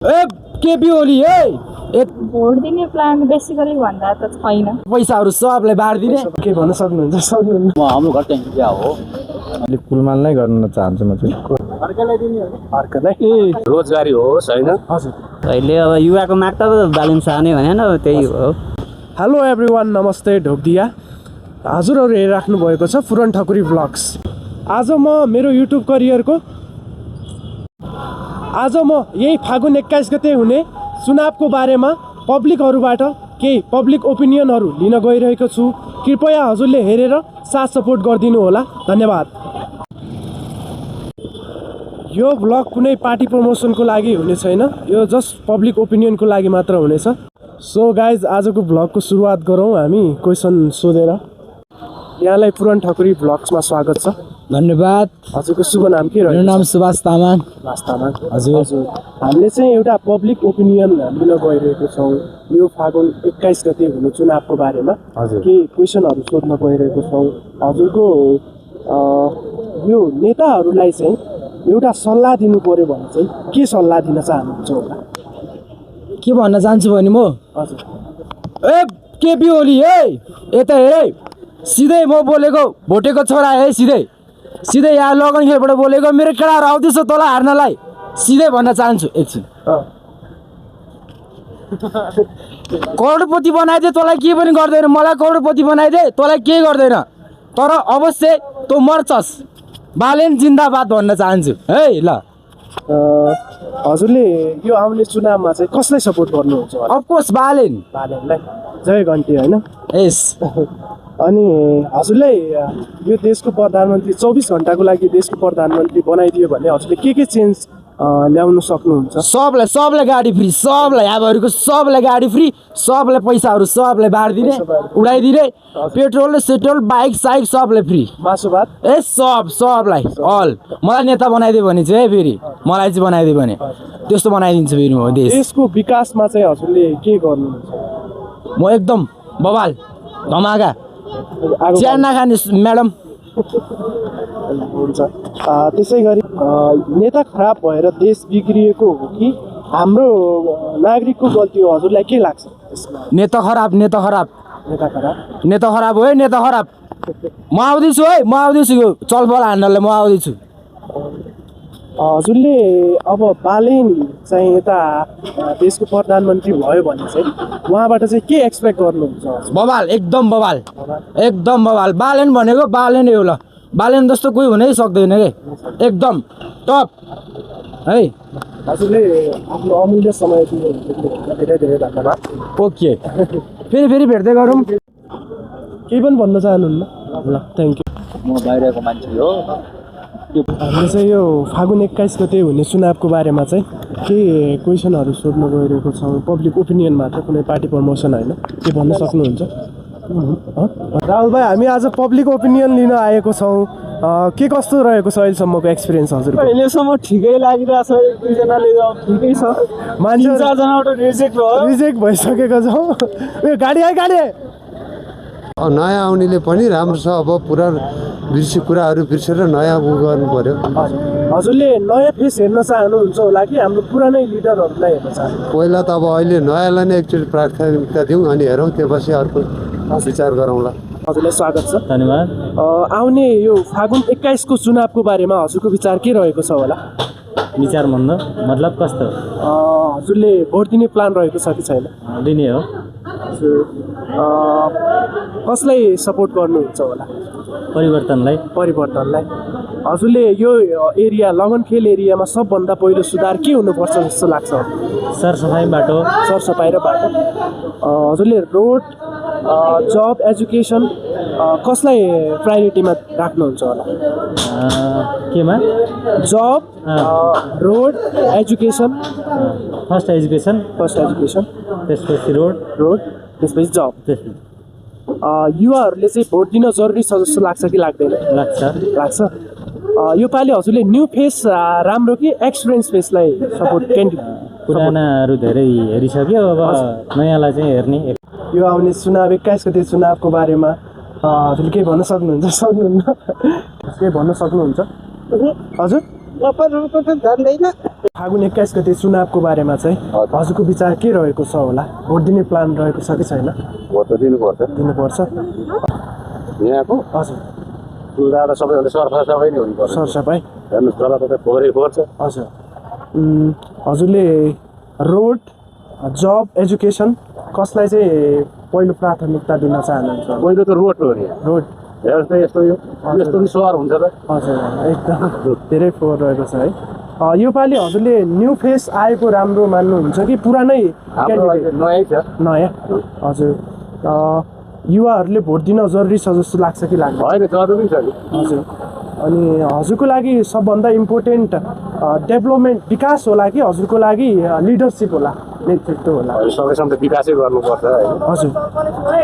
ए केपी ओली है भोट दिने plan basically भन्दा त छैन। पैसाहरू सबलाई बाँडिदिने के भन्न सक्नुहुन्छ? सक्नुहुन्न। म हाम्रो घर चाहिँ क्या हो अलिक कुलमान नै गर्न चाहन्छु म चाहिँ अर्कालाई रोजगारी होस् होइन। हजुर। अहिले अब युवाको माग त बालन शाह नै भने न त्यही हो। हेलो एभ्रिवान, नमस्ते ढोकदिया। हजुरहरू हेरिराख्नु भएको छ पुरन ठकुरी ब्लग्स। आज म यही फागुन 21 गते हुने चुनावको बारेमा पब्लिकहरूबाट केही पब्लिक ओपिनियनहरू लिन गइरहेको छु। कृपया हजुरले हेरेर साथ सपोर्ट गरिदिनु होला, धन्यवाद। यो ब्लग कुनै पार्टी प्रमोसनको लागि हुने छैन, यो जस्ट पब्लिक ओपिनियनको लागि मात्र हुनेछ। सो गाइज, आजको ब्लगको सुरुवात गरौँ हामी क्वेसन सोधेर। यहाँलाई पुरन ठकुरी ब्लग्समा स्वागत छ। धन्यवाद। हजुरको शुभ नाम के रह्यो? मेरो नाम सुभाष तामाङ। हजुर। हामीले चाहिँ एउटा पब्लिक ओपिनियन लिन गइरहेको छौँ यो फागुन 21 गते हुने चुनावको बारेमा। के क्वेसनहरू सोध्न गइरहेको छौँ। हजुरको यो नेताहरूलाई चाहिँ एउटा सल्लाह दिनु पर्यो भने चाहिँ के सल्लाह दिन चाहनुहुन्छ होला? के भन्न चाहन्छु भने म हजुर ए केपी ओली है यता हेर, सिधै म बोलेको भोटेको छोरा है, सिधै यहाँ लगन खेलबाट बोलेको। मेरो केटाहरू आउँदैछ तँलाई हार्नलाई, सिधै भन्न चाहन्छु। एकछिन करोडपति बनाइदे, तँलाई के पनि गर्दैन। मलाई करोडपति बनाइदे, तँलाई केही गर्दैन। तर अवश्य तँ मर्छस्। बालेन जिन्दाबाद भन्न चाहन्छु है। ल हजुरले यो आउने चुनावमा चाहिँ कसलाई सपोर्ट गर्नुहुन्छ? अफकोर्स बालेनलाई। जय घन्टी होइन? यस। अनि हजुरलाई यो देशको प्रधानमन्त्री 24 घन्टाको लागि देशको प्रधानमन्त्री बनाइदियो भने हजुरले के चेन्ज ल्याउनु सक्नुहुन्छ? सबलाई गाडी फ्री, सबलाई यहाँहरूको सबलाई गाडी फ्री, सबलाई पैसाहरू सबलाई बाँडिदिने, उडाइदिने, पेट्रोल सेट्रोल बाइक साइक सबलाई फ्री, मासु भात ए सबलाई अल। मलाई नेता बनाइदियो भने चाहिँ फेरि मलाई चाहिँ बनाइदियो भने त्यस्तो बनाइदिन्छु फेरि म देशको विकासमा चाहिँ हजुरले के गर्नुहुन्छ? म एकदम बवाल धमाका चिया नखाने म्याडम। हुन्छ। त्यसै गरी नेता खराब भएर देश बिग्रिएको हो कि हाम्रो नागरिकको गल्ती हो? हजुरलाई के लाग्छ? नेता खराब नेता खराब हो है, नेता खराब। म आउँदैछु यो चलफल हान्नलाई म आउँदैछु। हजुरले अब बालेन चाहिँ यता देशको प्रधानमन्त्री भयो भने चाहिँ उहाँबाट चाहिँ के एक्सपेक्ट गर्नुहुन्छ? बवाल, एकदम बवाल। बालेन भनेको बालेन हो। ल बालेन जस्तो कोही हुनै सक्दैन के, एकदम टप है। हजुरले आफ्नो अमूल्य समय धेरै धन्यवाद। ओके, फेरि भेट्दै गरौँ। केही पनि भन्न चाहनुहुन्न? ल थ्याङ्क यू। म बाहिरको मान्छे हो। हामीले चाहिँ यो फागुन 21 गते हुने चुनावको बारेमा चाहिँ के क्वेसनहरू सोध्न गइरहेको छौँ। पब्लिक ओपिनियन मात्र, कुनै पार्टी प्रमोसन होइन। के भन्न सक्नुहुन्छ? राहुल भाइ, हामी आज पब्लिक ओपिनियन लिन आएको छौँ। के कस्तो रहेको छ अहिलेसम्मको एक्सपिरियन्स हजुर? अहिलेसम्म ठिकै लागिरहेको छ। एक दुईजनाले ठिकै छ, मान्छे 4जनाबाट रिजेक्ट भइसकेको छ। उयो गाडी आयो। नयाँ आउनेले पनि राम्रो छ। अब पुरा कुराहरू बिर्सेर नयाँ गर्नु पर्यो। हजुरले नयाँ फेस हेर्न चाहनुहुन्छ होला कि हाम्रो पुरानै लिडरहरूलाई हेर्न चाहनुहुन्छ? पहिला त अब अहिले नयाँलाई नै एकचोटि प्राथमिकता दिउँ, अनि हेरौँ, त्यसपछि अर्को विचार गरौँला। हजुरलाई स्वागत छ। धन्यवाद। आउने यो फागुन 21 को चुनावको बारेमा हजुरको विचार के रहेको छ होला? विचार भन्दा मतलब कस्तो? हजुरले भोट दिने प्लान रहेको छ कि छैन? दिने हो। कसलाई सपोर्ट गर्नुहुन्छ होला? परिवर्तनलाई। हजुरले यो एरिया लगनखेल एरियामा सबभन्दा पहिलो सुधार के हुनुपर्छ जस्तो लाग्छ? सरसफाइ र बाटो। हजुरले रोड, जब, एजुकेसन कसलाई प्रायोरिटीमा राख्नुहुन्छ होला? केमा? जब, रोड, एजुकेसन। फर्स्ट एजुकेसन, त्यसपछि रोड, त्यसपछि जब। युवाहरूले चाहिँ भोट दिन जरुरी छ जस्तो लाग्छ कि लाग्दैन? लाग्छ। यो पालि हजुरले न्यू फेस राम्रो कि एक्सपिरियन्स फेसलाई सपोर्ट? पुरानाहरू धेरै हेरिसक्यो, अब नयाँलाई चाहिँ हेर्ने। यो आउने चुनाव 21 गते चुनावको बारेमा हजुरले केही भन्न सक्नुहुन्छ? केही भन्न सक्नुहुन्छ हजुर? जान्दैन। फागुन 21 गते चुनावको बारेमा चाहिँ हजुरको विचार के रहेको छ होला? भोट दिने प्लान रहेको छ कि छैन? भोट त दिनुपर्छ दिनुपर्छ। यहाँको हजुर सुधार त सबैभन्दा सरसफाइ नै हुनुपर्छ। सरसफाइ हेर्नुहोस् जब त फोहोरै फोहोर छ। हजुर हजुरले रोड, जब, एजुकेसन कसलाई चाहिँ पहिलो प्राथमिकता दिन चाहनुहुन्छ? पहिलो त रोड हो नि। रोड हेर्नुहोस् त यस्तो यस्तो नि सहर हुन्छ त। हजुर एकदम धेरै फोहोर रहेको छ है। योपालि हजुरले न्यू फेस आएको राम्रो मान्नुहुन्छ कि पुरानै क्यान्डिडेट? नयाँ छ। नयाँ हजुर। युवाहरूले भोट दिन जरुरी छ जस्तो लाग्छ कि लाग्दैन? होइन जरुरी छ नि। हजुर अनि हजुरको लागि सबभन्दा इम्पोर्टेन्ट डेभलपमेन्ट विकास होला कि हजुरको लागि लिडरसिप होला, नेतृत्व होला? सकेसम्म त विकासै गर्नुपर्छ होइन। हजुर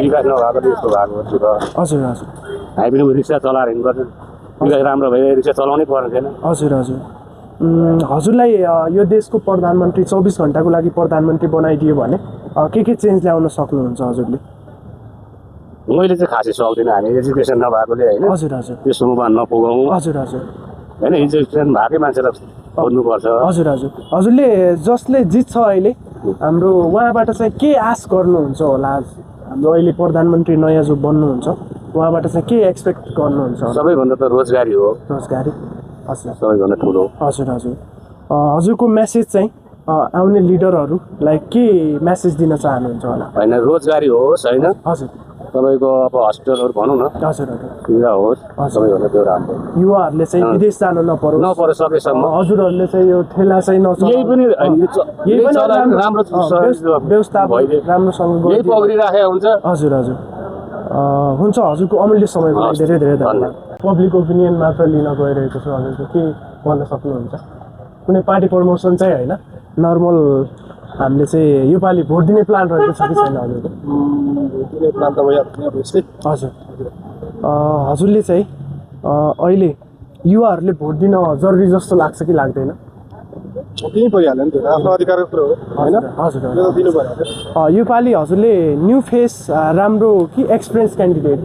विकास नभएको त यस्तो भएको छ। हजुर हजुर हामी पनि रिक्सा चलाएर हिँड्नुपर्छ। विकास राम्रो भए रिक्सा चलाउनै पर्ने थिएन। हजुर हजुर हजुरलाई यो देशको प्रधानमन्त्री 24 घन्टाको लागि प्रधानमन्त्री बनाइदियो भने के चेन्ज ल्याउन सक्नुहुन्छ हजुरले? मैले चाहिँ खासै सक्दिनँ। हामी एजुकेसन नभएकोले होइन हजुर हजुर त्यो समूहमा नपुगौँ हजुर हजुर होइन। एजुकेसन भएकै मान्छेलाई खोज्नुपर्छ। हजुर हजुर हजुरले जसले जित्छ अहिले हाम्रो उहाँबाट चाहिँ के आश गर्नुहुन्छ होला? हाम्रो अहिले प्रधानमन्त्री नयाँ जो बन्नुहुन्छ उहाँबाट चाहिँ के एक्सपेक्ट गर्नुहुन्छ? सबैभन्दा त रोजगारी हो। रोजगारी हजुर सबैभन्दा ठुलो। हजुर हजुर हजुरको मेसेज चाहिँ आउने लिडरहरूलाई के मेसेज दिन चाहनुहुन्छ होला? होइन रोजगारी होस् होइन। हजुर तपाईँको अब हस्पिटलहरू भनौँ न हजुर हजुर सुविधा होस् सबैभन्दा त्यो राम्रो। युवाहरूले चाहिँ विदेश जानु नपरोस् सकेसम्म। हजुरहरूले चाहिँ यो ठेला चाहिँ यही पनि राम्रो व्यवस्थापन राम्रोसँग यही पक्रिराखेको हुन्छ। हजुर हजुर हुन्छ। हजुरको अमूल्य समयको लागि धेरै धेरै धन्यवाद। पब्लिक ओपिनियन मात्र लिन गइरहेको छु, हजुरको के भन्न सक्नुहुन्छ? कुनै पार्टी प्रमोसन चाहिँ होइन, नर्मल हामीले चाहिँ योपालि भोट दिने प्लान रहेको छ कि छैन हजुरको? हजुर हजुरले चाहिँ अहिले युवाहरूले भोट दिन जरुरी जस्तो लाग्छ कि लाग्दैन? दिनै परिहाल्यो नि, त्यो आफ्नो अधिकारको कुरो हो होइन। हजुर त्यो दिनु परिहाल्यो। योपालि हजुरले न्यू फेस राम्रो कि एक्सपिरियन्स क्यान्डिडेट?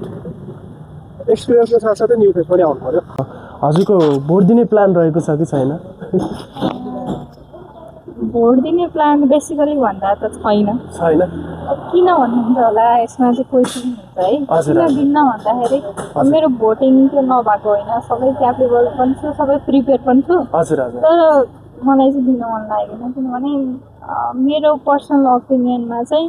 एक्सपिरियन्सको साथसाथै न्यू फेस पनि आउनु पर्यो। हजुरको भोट दिने प्लान रहेको छ कि छैन? भोट दिने प्लान बेसिकली भन्दा त छैन। छैन अब किन भन्नुहुन्छ होला, यसमा चाहिँ क्वेसन हुन्छ है। किन दिन्न भन्दाखेरि मेरो भोटिङ त्यो नभएको होइन, सबै क्यापेबल पनि छु, सबै प्रिपेयर पनि छु। हजुर हजुर तर मलाई चाहिँ दिन मन लागेन, किनभने मेरो पर्सनल ओपिनियनमा चाहिँ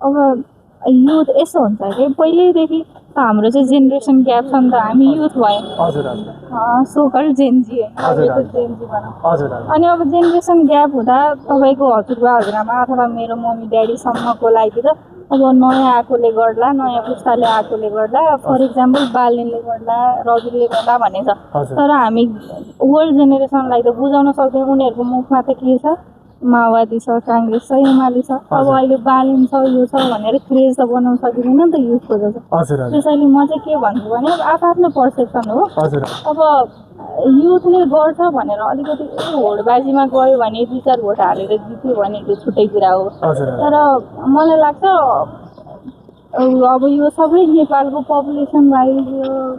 अब युथ यसो हुन्छ कि पहिल्यैदेखि हाम्रो चाहिँ जेनेरेसन ग्याप छ नि त। हामी युथ भयौँ, हजुर हजुर सोकल जेनजी होइन, जेनजी भनौँ। हजुर अनि अब जेनेरेसन ग्याप हुँदा तपाईँको हजुरबा हजुरआमा अथवा मेरो मम्मी ड्याडीसम्मको लागि त अब नयाँ आएकोले गर्दा, नयाँ पुस्ताले आएकोले गर्दा, फर इक्जाम्पल बालेनले गर्दा, रविले गर्दा भन्ने छ। तर हामी ओल्ड जेनेरेसनलाई त बुझाउन सक्दैनौँ। उनीहरूको मुखमा त के छ, माओवादी छ, काङ्ग्रेस छ, एमाले छ। अब अहिले बालेन छ, यो छ भनेर क्रेज त बनाउन सकिँदैन नि त युथको जस्तो। त्यसैले म चाहिँ के भन्छु भने आफ्नो पर्सेप्सन हो। अब युथले गर्छ भनेर अलिकति होडबाजीमा गयो भने 2-4 भोट हालेर जित्यो भने त्यो छुट्टै कुरा हो। तर मलाई लाग्छ अब यो सबै नेपालको पपुलेसन वाइज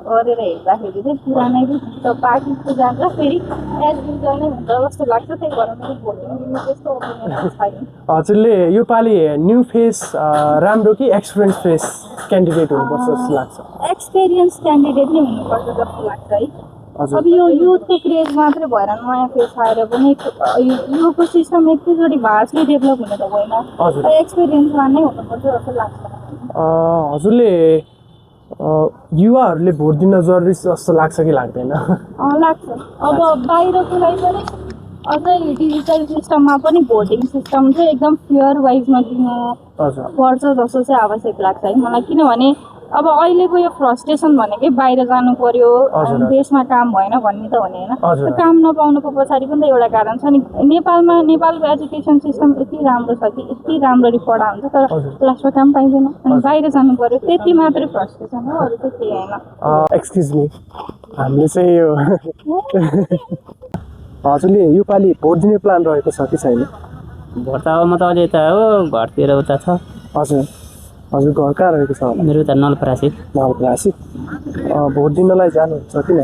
गरेर हेर्दाखेरि चाहिँ पुरानै पार्टीको जान्छ, फेरि एज युजल नै हुन्छ जस्तो लाग्छ। त्यही भएर मेरो भोटिङ दिने त्यस्तो ओपिनियन छैन। हजुरले योपालि न्यू फेस राम्रो कि एक्सपिरियन्स फेस क्यान्डिडेट हुनुपर्छ जस्तो लाग्छ? एक्सपिरियन्स क्यान्डिडेट नै हुनुपर्छ जस्तो लाग्छ है। अब यो युथको क्रेज मात्रै भएर नयाँ फेस आएर पनि योको सिस्टम एकैचोटि भार्सली डेभलप हुने त होइन, एक्सपिरियन्समा नै हुनुपर्छ जस्तो लाग्छ। हजुरले युवाहरूले भोट दिन जरुरी जस्तो लाग्छ कि लाग्दैन? लाग्छ। अब बाहिरकोलाई पनि अझै डिजिटल सिस्टममा पनि भोटिङ सिस्टम चाहिँ एकदम फेयर वाइजमा दिनु पर्छ जस्तो चाहिँ आवश्यक लाग्छ है मलाई। किनभने अब अहिलेको यो फ्रस्ट्रेसन भनेकै बाहिर जानु पर्यो, देशमा काम भएन भन्ने त हो नि होइन। काम नपाउनुको पछाडि पनि त एउटा कारण छ नि। नेपालको एजुकेसन सिस्टम यति राम्रो छ कि यति राम्ररी पढा हुन्छ, तर लास्टमा काम पाइँदैन अनि बाहिर जानु पर्यो, त्यति मात्रै फ्रस्ट्रेसन हो, अरू चाहिँ केही होइन। एक्सक्युज मी, हामीले चाहिँ यो हजुरले योपालि भोट दिने प्लान रहेको छ कि छैन? भोट त अब म त अहिले यता हो, घरतिर उता छ। हजुर हजुर घर कहाँ रहेको छ होला? मेरो उता नलपरासी। नलपरासी भोट दिनलाई जानुहुन्छ किन?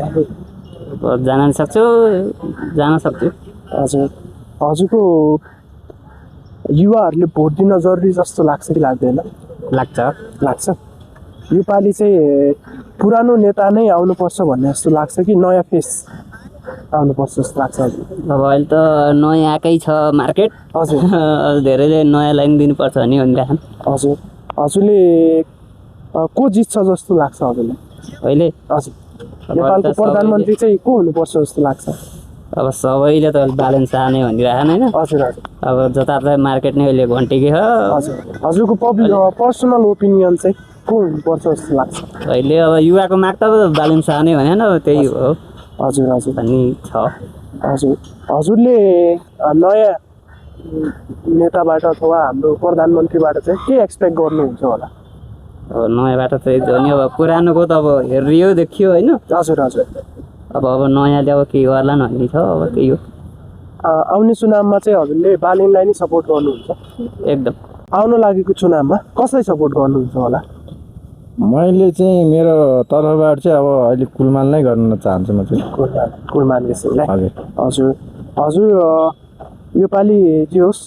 जान सक्छु। हजुर हजुरको युवाहरूले भोट दिन जरुरी जस्तो लाग्छ कि लाग्दैन? लाग्छ। योपालि चाहिँ पुरानो नेता नै आउनुपर्छ भन्ने जस्तो लाग्छ कि नयाँ फेस आउनुपर्छ जस्तो लाग्छ हजुर? अब अहिले त नयाँ आएकै छ मार्केट। हजुर धेरैले नयाँ लाइन दिनुपर्छ नि भनिरहेछन्। हजुरले को जित्छ जस्तो लाग्छ हजुरलाई अहिले? हजुर नेपालको प्रधानमन्त्री चाहिँ को हुनुपर्छ जस्तो लाग्छ? अब सबैले त बालेन शाह नै भनिरहेछन् होइन? हजुर अब जताततै मार्केट नै अहिले घन्टेकै हो। हजुरको पर्सनल ओपिनियन चाहिँ को हुनुपर्छ जस्तो लाग्छ? अहिले अब युवाको माग त बालेन शाह नै भने अब त्यही हो हजुर भन्ने छ। हजुरले नयाँ नेताबाट अथवा हाम्रो प्रधानमन्त्रीबाट चाहिँ के एक्सपेक्ट गर्नुहुन्छ होला? अब नयाँबाट चाहिँ नि अब पुरानोको त अब हेरियो देखियो होइन? हजुर अब नयाँले अब के गर्ला भन्ने छ। अब त्यही हो। आउने चुनावमा चाहिँ हजुरले बालेनलाई नै सपोर्ट गर्नुहुन्छ? एकदम। आउन लागेको चुनावमा कसलाई सपोर्ट गर्नुहुन्छ होला? मैले चाहिँ मेरो तर्फबाट चाहिँ अब अहिले कुलमानलाई गर्न चाहन्छु म चाहिँ। कुलमान घिसिङलाई? हजुर योपालि जे होस्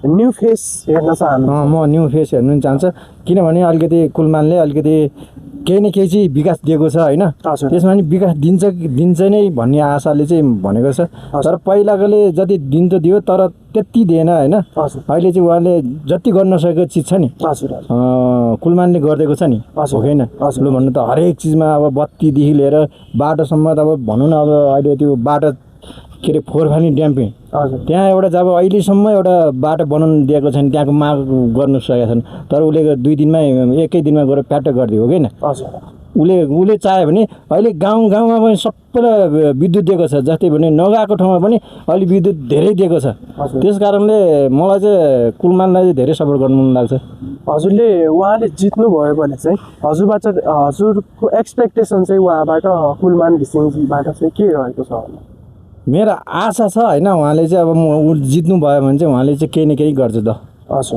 न्यू फेस हेर्न चाहनु? म न्यू फेस हेर्नु चाहन्छु किनभने अलिकति कुलमानले अलिकति केही न केही चाहिँ विकास दिएको छ होइन? त्यसमा नि विकास दिन्छ नै भन्ने आशाले चाहिँ भनेको छ। तर पहिलाकोले जति दिन त दियो तर त्यति दिएन होइन? अहिले चाहिँ उहाँले जति गर्न सकेको चिज छ नि कुलमानले गरिदिएको छ नि होइन? लु भन्नु त हरेक चिजमा अब बत्तीदेखि लिएर बाटोसम्म त अब भनौँ न अब अहिले त्यो बाटो के अरे फोरफानी ड्याम्पिङ त्यहाँ एउटा जब अहिलेसम्म एउटा बाटो बनाउनु दिएको छैन त्यहाँको माग गर्नु सकेका छन् तर उसले 2 दिनमा एकै दिनमा गएर प्याटो गरिदियो हो किन? उसले चाह्यो भने अहिले गाउँमा पनि सबैलाई विद्युत दिएको छ जस्तै भने नगएको ठाउँमा पनि अहिले विद्युत धेरै दिएको छ। त्यस कारणले मलाई चाहिँ कुलमानलाई चाहिँ धेरै सपोर्ट गर्नु मन लाग्छ। हजुरले उहाँले जित्नु भयो भने चाहिँ हजुरको एक्सपेक्टेसन चाहिँ उहाँबाट कुलमान घिसिङजीबाट चाहिँ के रहेको छ? मेरो आशा छ होइन उहाँले चाहिँ अब म जित्नु भयो भने चाहिँ उहाँले चाहिँ केही न केही गर्छ त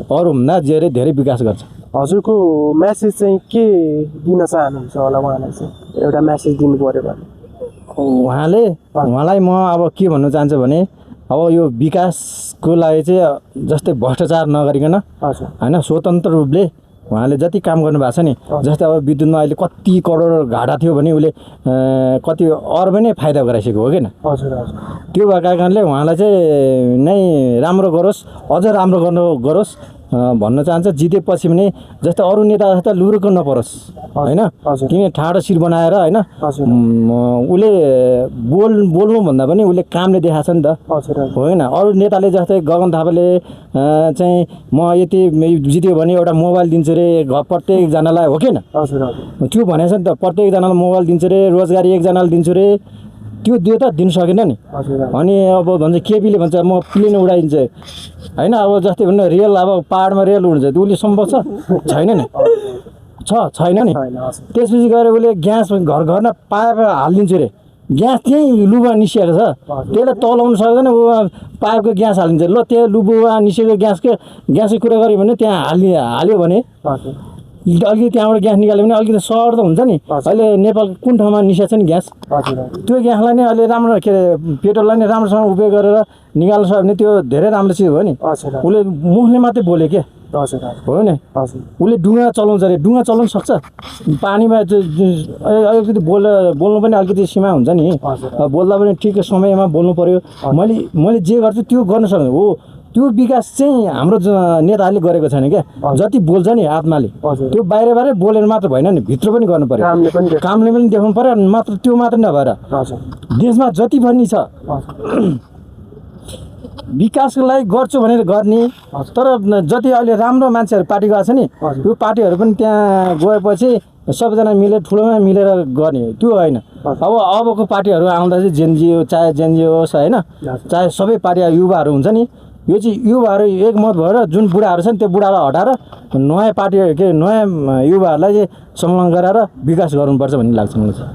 अरूभन्दा धेरै विकास गर्छ। हजुरको म्यासेज चाहिँ के दिन चाहनुहुन्छ होला उहाँलाई चाहिँ एउटा म्यासेज दिनु पर्यो भने? उहाँलाई म अब के भन्न चाहन्छु भने अब यो विकासको लागि चाहिँ जस्तै भ्रष्टाचार नगरिकन होइन स्वतन्त्र रूपले उहाँले जति काम गर्नुभएको छ नि जस्तै अब विद्युतमा अहिले कति करोड घाटा थियो भने उसले कति अर्ब नै फाइदा गराइसकेको हो किन? त्यो भएको कारणले उहाँलाई चाहिँ नै राम्रो गरोस् अझ राम्रो गरोस् भन्न चाहन्छ। जितेपछि पनि जस्तै अरू नेता जस्तै लुरुको नपरोस् होइन? किन ठाडो शिर बनाएर होइन उसले बोल्नुभन्दा पनि उसले कामले देखाएको छ नि त होइन? अरू नेताले जस्तै गगन थापाले चाहिँ म यति जित्यो भने एउटा मोबाइल दिन्छु रे प्रत्येकजनालाई हो किन? त्यो भनेको छ नि त प्रत्येकजनालाई मोबाइल दिन्छु रे रोजगारी एकजनालाई दिन्छु रे त्यो दियो त दिन सकेन नि। अनि अब भन्छ केपीले भन्छ म प्लेन उडाइदिन्छु होइन? अब जस्तै भन्नु रेल अब पाहाडमा रेल उड्छ उसले सम्भव छैन नि छैन नि। त्यसपछि गएर उसले ग्यास घरमा पाइप हालिदिन्छु रे ग्यास त्यहीँ लुबा निस्किएको छ त्यसलाई तलाउनु सक्दैन ऊ पाइपको ग्यास हालिदिन्छ ल त्यो लुबुवा निस्केको ग्यासको कुरा गऱ्यो भने त्यहाँ हाल्यो भने अलिकति त्यहाँबाट ग्यास निकाल्यो भने अलिकति सहर त हुन्छ नि। अहिले नेपालको कुन ठाउँमा निस्केको छ नि ग्यास त्यो ग्यासलाई नै अहिले राम्रो के अरे पेट्रोललाई नै राम्रोसँग उपयोग गरेर निकाल्नु सक्यो भने त्यो धेरै राम्रो चिज हो नि। उसले मुखले मात्रै बोल्यो के हो नि? उसले डुङ्गा चलाउँछ अरे डुङ्गा चलाउनु सक्छ पानीमा अलिकति बोल्नु पनि अलिकति सीमा हुन्छ नि बोल्दा पनि ठिक समयमा बोल्नु पर्यो। मैले जे गर्छु त्यो गर्न सक्छु हो त्यो विकास चाहिँ हाम्रो नेताहरूले गरेको छैन क्या। जति बोल्छ नि आत्माले त्यो बाहिर बोलेर मात्र भएन नि भित्र पनि गर्नु पर्यो कामले पनि देखाउनु पर्यो मात्र त्यो मात्र नभएर देशमा जति पनि छ विकासको लागि गर्छु भनेर गर्ने तर जति अहिले राम्रो मान्छेहरू पार्टी गएको छ नि त्यो पार्टीहरू पनि त्यहाँ गएपछि सबैजना मिलेर ठुलोमा मिलेर गर्ने त्यो होइन। अबको पार्टीहरू आउँदा चाहिँ जेनजिओ चाहे जेनजिओ होस् होइन चाहे सबै पार्टी युवाहरू हुन्छ नि यो चाहिँ युवाहरू एकमत भएर जुन बुढाहरू छ नि त्यो बुढालाई हटाएर नयाँ पार्टी के नयाँ युवाहरूलाई चाहिँ संलग्न गराएर विकास गर्नुपर्छ भन्ने लाग्छ मलाई चाहिँ।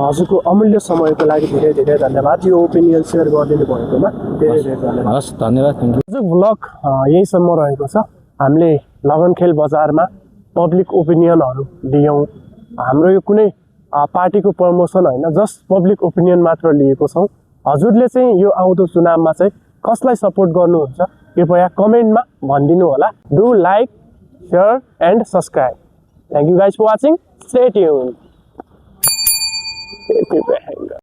हजुरको अमूल्य समयको लागि धेरै धेरै धन्यवाद यो ओपिनियन सेयर गरिदिनु भएकोमा धेरै धेरै धन्यवाद। हस् धन्यवाद थ्याङ्क यू। हजुर ब्लग यहीसम्म रहेको छ। हामीले लगनखेल बजारमा पब्लिक ओपिनियनहरू लियौँ। हाम्रो यो कुनै पार्टीको प्रमोसन होइन जस्ट पब्लिक ओपिनियन मात्र लिएको छौँ। हजुरले चाहिँ यो आउँदो चुनावमा चाहिँ कसलाई सपोर्ट गर्नुहुन्छ कृपया कमेन्टमा भनिदिनु होला do like share and subscribe thank you guys for watching stay tune